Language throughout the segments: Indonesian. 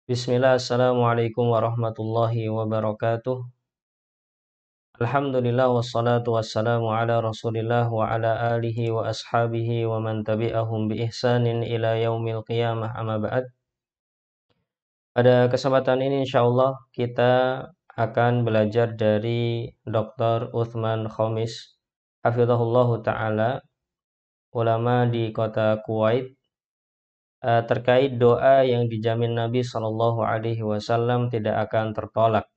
Bismillah, assalamualaikum warahmatullahi wabarakatuh. Alhamdulillah wassalatu wassalamu ala rasulillah wa ala alihi wa ashabihi wa man tabi'ahum bi ihsanin ila yaumil qiyamah amma ba'd. Pada kesempatan ini insyaallah kita akan belajar dari Dr. Uthman Khamis hafizahullahu ta'ala, ulama di kota Kuwait, terkait doa yang dijamin Nabi Shallallahu Alaihi Wasallam tidak akan tertolak.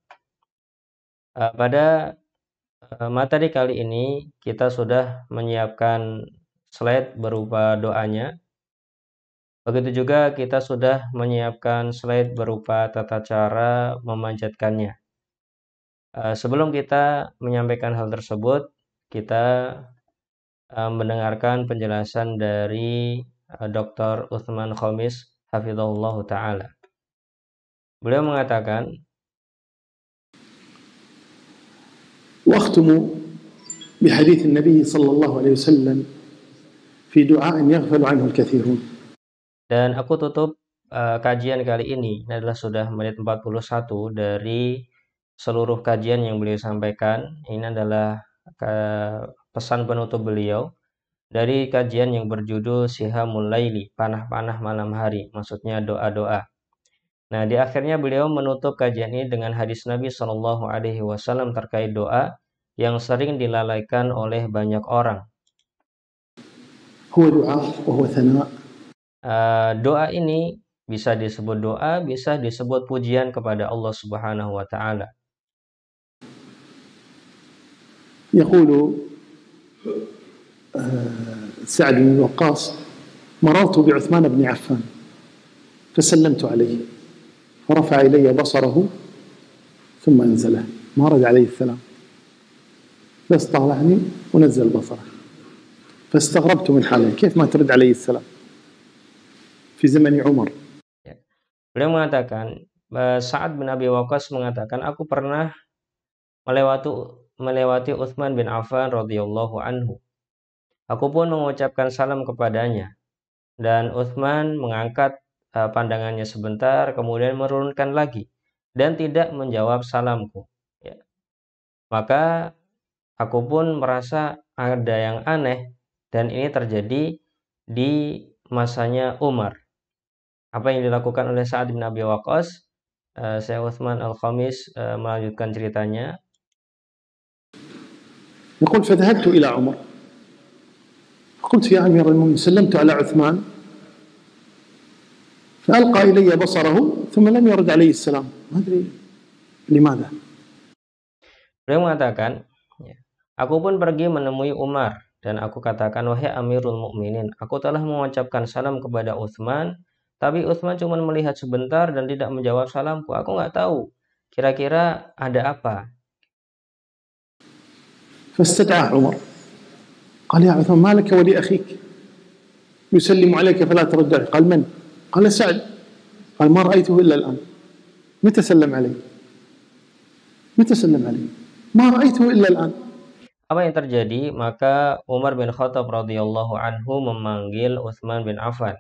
Pada materi kali ini kita sudah menyiapkan slide berupa doanya. Begitu juga kita sudah menyiapkan slide berupa tata cara memanjatkannya. Sebelum kita menyampaikan hal tersebut, kita mendengarkan penjelasan dari Dr. Uthman Khamis hafizahullah ta'ala. Beliau mengatakan, واختم بحديث النبي صلى الله عليه وسلم في دعاء يغفل عنه الكثيرون. Dan aku tutup kajian kali ini adalah sudah menit 41 dari seluruh kajian yang beliau sampaikan. Ini adalah pesan penutup beliau dari kajian yang berjudul Sihamul Laili, panah-panah malam hari, maksudnya doa-doa. Nah, di akhirnya beliau menutup kajian ini dengan hadis Nabi Shallallahu Alaihi Wasallam terkait doa yang sering dilalaikan oleh banyak orang. Doa ini bisa disebut doa, bisa disebut pujian kepada Allah Subhanahu wa taala. يقول سعد بن وقاص مررت بعثمان بن عفان فسلمت عليه فرفع إلي بصره ثم أنزله ما رد عليه السلام بس طالعني ونزل بصره فاستغربت من حاله كيف ما ترد عليه السلام في زمن عمر. Beliau mengatakan, Sa'ad bin Abi Waqqas mengatakan, aku pernah melewati Utsman bin Affan radhiyallahu anhu. Aku pun mengucapkan salam kepadanya, dan Utsman mengangkat pandangannya sebentar, kemudian menurunkan lagi dan tidak menjawab salamku. Ya. Maka aku pun merasa ada yang aneh, dan ini terjadi di masanya Umar. Apa yang dilakukan oleh Sa'ad bin Abi Waqqas? Syekh Uthman Al-Khamis melanjutkan ceritanya. يقول فذهبت إلى عمر قلت يا أمير المؤمنين سلمت على عثمان فألقى إلي بصره ثم لم يرد عليه السلام ما أدري لماذا. Beliau mengatakan, aku pun pergi menemui Umar dan aku katakan, wahai Amirul Mukminin, aku telah mengucapkan salam kepada Utsman, tapi Utsman cuma melihat sebentar dan tidak menjawab salamku. Aku nggak tahu kira-kira ada apa. فاستدعاه عمر قال يا عثمان ما لك ولأخيك يسلم عليك فلا ترد عليه قال من؟ قال سعد قال ما رأيته إلا الآن متى سلم علي؟ متى سلم علي؟ ما رأيته إلا الآن. Apa yang terjadi? Maka Umar bin Khattab radhiyallahu anhu memanggil Utsman bin Affan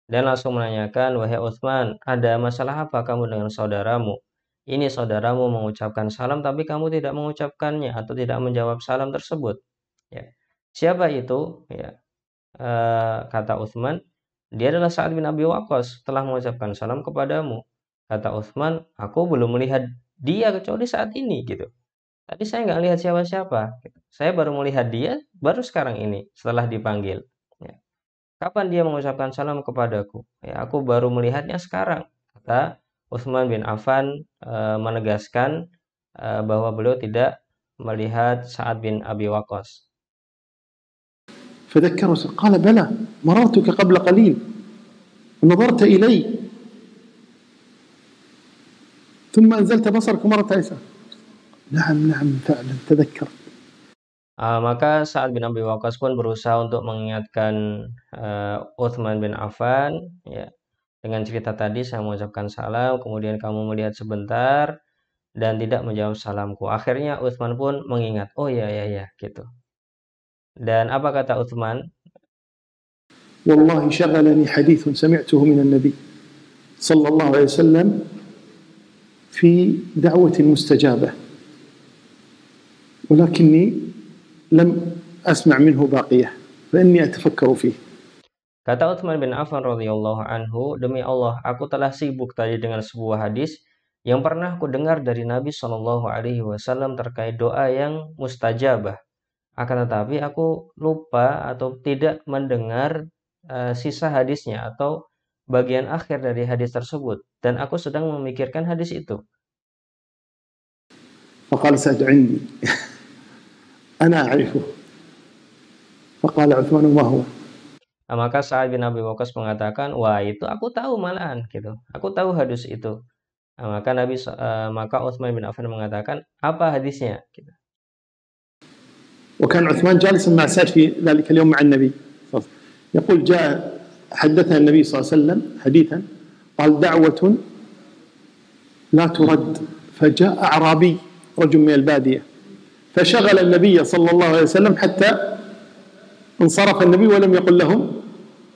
dan langsung menanyakan, wahai Utsman, ada masalah apa kamu dengan saudaramu? Ini saudaramu mengucapkan salam tapi kamu tidak mengucapkannya atau tidak menjawab salam tersebut. Ya. Siapa itu? Ya. Kata Utsman, dia adalah Sa'ad bin Abi Waqqas, telah mengucapkan salam kepadamu. Kata Utsman, aku belum melihat dia kecuali saat ini gitu. Tadi saya nggak lihat siapa-siapa. Saya baru melihat dia baru sekarang ini setelah dipanggil. Ya. Kapan dia mengucapkan salam kepadaku? Ya, aku baru melihatnya sekarang. Kata Utsman bin Affan menegaskan bahwa beliau tidak melihat Sa'ad bin Abi Waqqas. فذكره قال بلى مررتك قبل قليل ونظرت إلي ثم أنزلت بصرك مرة أيسر. نعم فعلا تذكر. Maka Sa'ad bin Abi Waqqas pun berusaha untuk mengingatkan Utsman bin Affan, ya, dengan cerita tadi saya mengucapkan salam, kemudian kamu melihat sebentar dan tidak menjawab salamku. Akhirnya Utsman pun mengingat, oh ya gitu. Dan apa kata Utsman? والله شغلني حديث سمعته من النبي صلى الله عليه وسلم في دعوة مستجابة، ولكني لم أسمع منه باقية فإني أتفكر فيه. Kata Utsman bin Affan radhiyallahu anhu, demi Allah, aku telah sibuk tadi dengan sebuah hadis yang pernah aku dengar dari Nabi Shallallahu Alaihi Wasallam terkait doa yang mustajabah. Akan tetapi aku lupa atau tidak mendengar sisa hadisnya atau bagian akhir dari hadis tersebut, dan aku sedang memikirkan hadis itu. فقال سعد عندي أنا أعرفه. فقال عثمان ما هو. Maka Sa'ad bin Abi Waqqas mengatakan, wah itu aku tahu malahan gitu. Aku tahu hadis itu. Maka Utsman bin Affan mengatakan, apa hadisnya? Gitu. وكان عثمان جالسا مع سعد في ذلك اليوم مع النبي، يقول جاء حدثنا النبي صلى الله عليه وسلم حديثا قال دعوة لا ترد، فجاء أعرابي رجل من البادية فشغل النبي صلى الله عليه وسلم حتى انصرف النبي ولم يقل لهم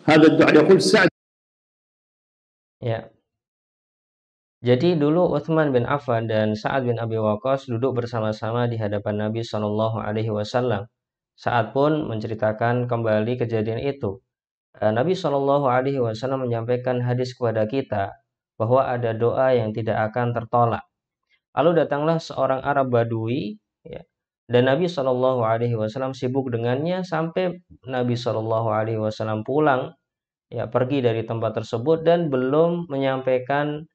هذا الدعاء. يقول سعد. Ya. Jadi dulu Utsman bin Affan dan Sa'ad bin Abi Waqqas duduk bersama-sama di hadapan Nabi Shallallahu Alaihi Wasallam. Sa'ad pun menceritakan kembali kejadian itu. Nabi Shallallahu Alaihi Wasallam menyampaikan hadis kepada kita bahwa ada doa yang tidak akan tertolak. Lalu datanglah seorang Arab Badui, ya, dan Nabi Shallallahu Alaihi Wasallam sibuk dengannya sampai Nabi Shallallahu Alaihi Wasallam pulang, ya, pergi dari tempat tersebut dan belum menyampaikan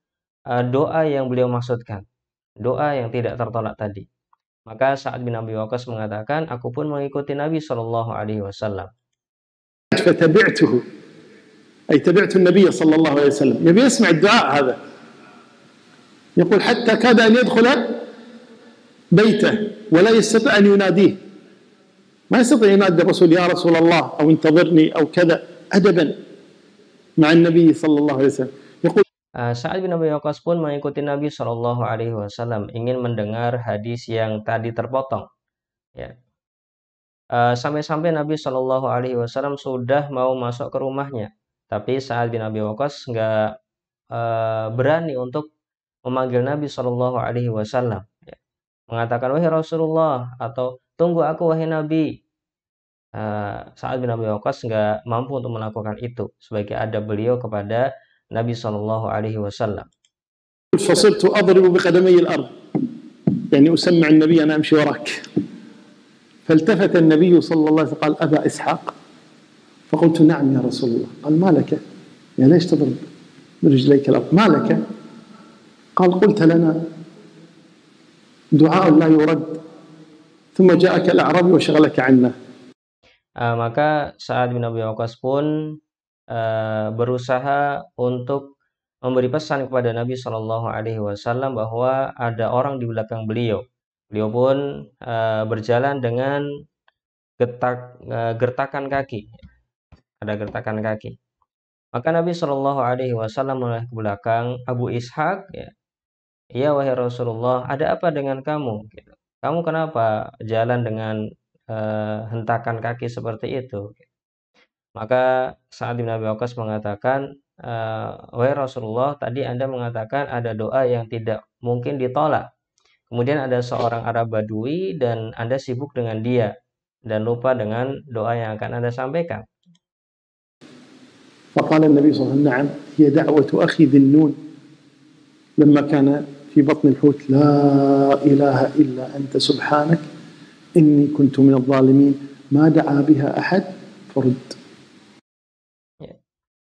doa yang beliau maksudkan, doa yang tidak tertolak tadi. Maka Sa'ad bin Abi Waqqas mengatakan, aku pun mengikuti Nabi Shallallahu Alaihi Wasallam. فتبعته، أي تبعت النبي صلى الله عليه وسلم، يبي يسمع الدعاء هذا. يقول حتى كاد أن يدخل بيته ولا يستطيع أن يناديه، ما يستطيع ينادي الرسول يا رسول الله أو انتظرني أو كذا، أدبا مع النبي صلى الله عليه وسلم. يقول Sa'ad bin Abi Waqqas pun mengikuti Nabi Shallallahu Alaihi Wasallam, ingin mendengar hadis yang tadi terpotong. Ya. Sampai-sampai Nabi Shallallahu Alaihi Wasallam sudah mau masuk ke rumahnya, tapi Sa'ad bin Abi Waqqas nggak berani untuk memanggil Nabi Shallallahu Alaihi Wasallam, ya. Mengatakan wahai Rasulullah atau tunggu aku wahai Nabi. Sa'ad bin Abi Waqqas nggak mampu untuk melakukan itu sebagai adab beliau kepada Nabi Shallallahu Alaihi Wasallam. فصرت أضرب بقدمي الأرض يعني أسمع النبي أنا أمشي وراك. فالتفت النبي صلى الله عليه وسلم قال أبا إسحاق؟ فقلت نعم يا رسول الله. قال ما لك؟ يا ليش تضرب برجليك الأرض؟ ما لك؟ قال قلت لنا دعاء لا يرد ثم جاءك الأعرابي وشغلك عنا. Maka Sa'ad bin Abi Waqqas pun berusaha untuk memberi pesan kepada Nabi Shallallahu Alaihi Wasallam bahwa ada orang di belakang beliau. Beliau pun berjalan dengan gertakan kaki, ada gertakan kaki. Maka Nabi Shallallahu Alaihi Wasallam menoleh ke belakang Abu Ishaq, ya, ya wahai Rasulullah, ada apa dengan kamu? Gitu. Kamu kenapa jalan dengan hentakan kaki seperti itu? Maka Sa'ad bin Abi Waqqas mengatakan, wahai Rasulullah, tadi Anda mengatakan ada doa yang tidak mungkin ditolak. Kemudian ada seorang Arab Badui dan Anda sibuk dengan dia dan lupa dengan doa yang akan Anda sampaikan. فقال النبي صلى الله عليه وسلم نعم هي دعوة أخي ذي النون لما كان في بطن الحوت لا إله إلا أنت سبحانك إني كنت من الظالمين ما دعا بها أحد فرد.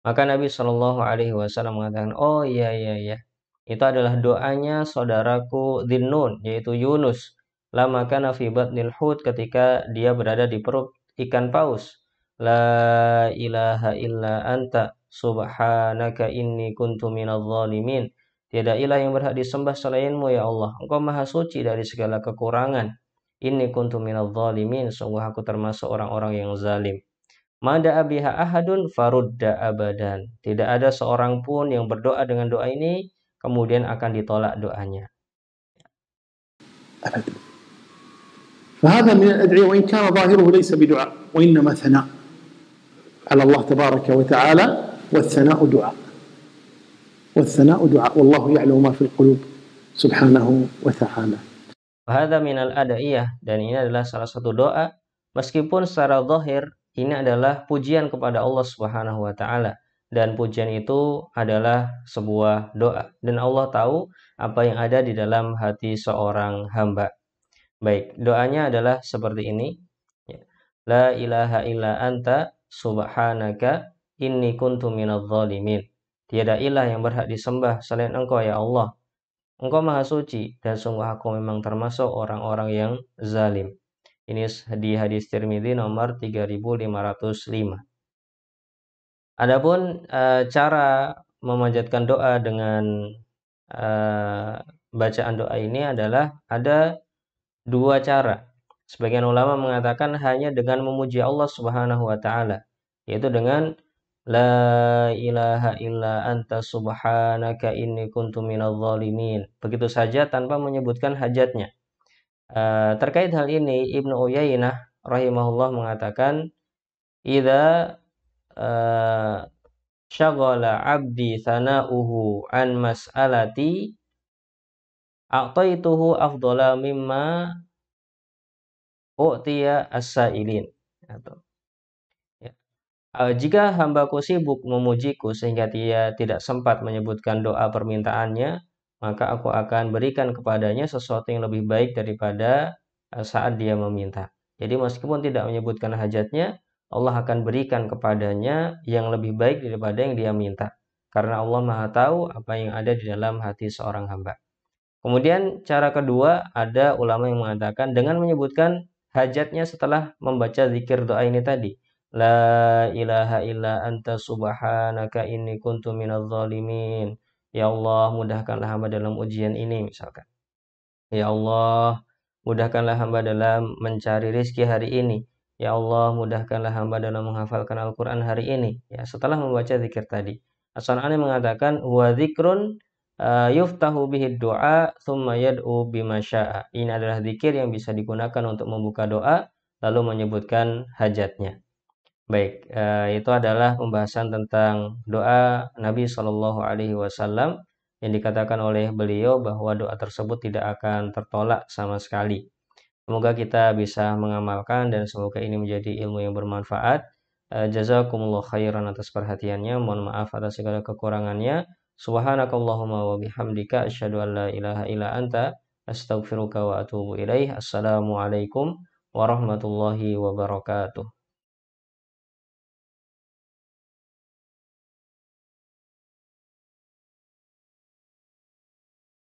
Maka Nabi Shallallahu Alaihi Wasallam mengatakan, oh iya, itu adalah doanya saudaraku Dhinnun, yaitu Yunus. Lama kana fi batnil hut, ketika dia berada di perut ikan paus. La ilaha illa anta subhanaka inni kuntu minadh dhalimin. Tiada ilah yang berhak disembah selainmu ya Allah. Engkau maha suci dari segala kekurangan. Inni kuntu minadh dhalimin. Sungguh aku termasuk orang-orang yang zalim. Mada abiha ahadun farudda abadan. Tidak ada seorang pun yang berdoa dengan doa ini kemudian akan ditolak doanya. فهذا من الأدعية وإن كان ظاهره ليس بدعاء وإنما ثناء على الله تبارك وتعالى، والثناء دعاء والثناء دعاء والله يعلم ما في القلوب سبحانه وتعالى. Wahada minal adaiyah, dan ini adalah salah satu doa, meskipun secara zahir ini adalah pujian kepada Allah Subhanahu wa taala, dan pujian itu adalah sebuah doa, dan Allah tahu apa yang ada di dalam hati seorang hamba. Baik, doanya adalah seperti ini. La ilaha illa anta subhanaka inni kuntu minadz zalimin. Tiada ilah yang berhak disembah selain Engkau ya Allah. Engkau maha suci, dan sungguh aku memang termasuk orang-orang yang zalim. Ini di hadis Tirmidzi nomor 3505. Adapun cara memanjatkan doa dengan bacaan doa ini adalah ada dua cara. Sebagian ulama mengatakan hanya dengan memuji Allah Subhanahu wa taala, yaitu dengan La ilaha illa anta subhanaka inni kuntu minadz zalimin. Begitu saja tanpa menyebutkan hajatnya. Terkait hal ini Ibnu Uyainah rahimahullah mengatakan idza syaghala 'abdi sana'uhu an mas'alati a'taituhu afdhala mimma u'tiya as-sa'ilin. Atau jika hambaku sibuk memujiku sehingga dia tidak sempat menyebutkan doa permintaannya, maka aku akan berikan kepadanya sesuatu yang lebih baik daripada saat dia meminta. Jadi meskipun tidak menyebutkan hajatnya, Allah akan berikan kepadanya yang lebih baik daripada yang dia minta. Karena Allah Maha tahu apa yang ada di dalam hati seorang hamba. Kemudian cara kedua, ada ulama yang mengatakan dengan menyebutkan hajatnya setelah membaca zikir doa ini tadi. La ilaha illa anta subhanaka inni kuntu minadz zalimin. Ya Allah, mudahkanlah hamba dalam ujian ini misalkan. Ya Allah, mudahkanlah hamba dalam mencari rizki hari ini. Ya Allah, mudahkanlah hamba dalam menghafalkan Al-Quran hari ini. Ya, setelah membaca zikir tadi. As-San'ani mengatakan, wa zikrun yuftahu bihi doa thumma yad'u bima sya'a. Ini adalah zikir yang bisa digunakan untuk membuka doa, lalu menyebutkan hajatnya. Baik, itu adalah pembahasan tentang doa Nabi Shallallahu Alaihi Wasallam yang dikatakan oleh beliau bahwa doa tersebut tidak akan tertolak sama sekali. Semoga kita bisa mengamalkan dan semoga ini menjadi ilmu yang bermanfaat. Jazakumullah khairan atas perhatiannya. Mohon maaf atas segala kekurangannya. Subhanakallahumma wa bihamdika asyhadu an la ilaha illa anta astaghfiruka wa atubu ilaih. Assalamualaikum warahmatullahi wabarakatuh.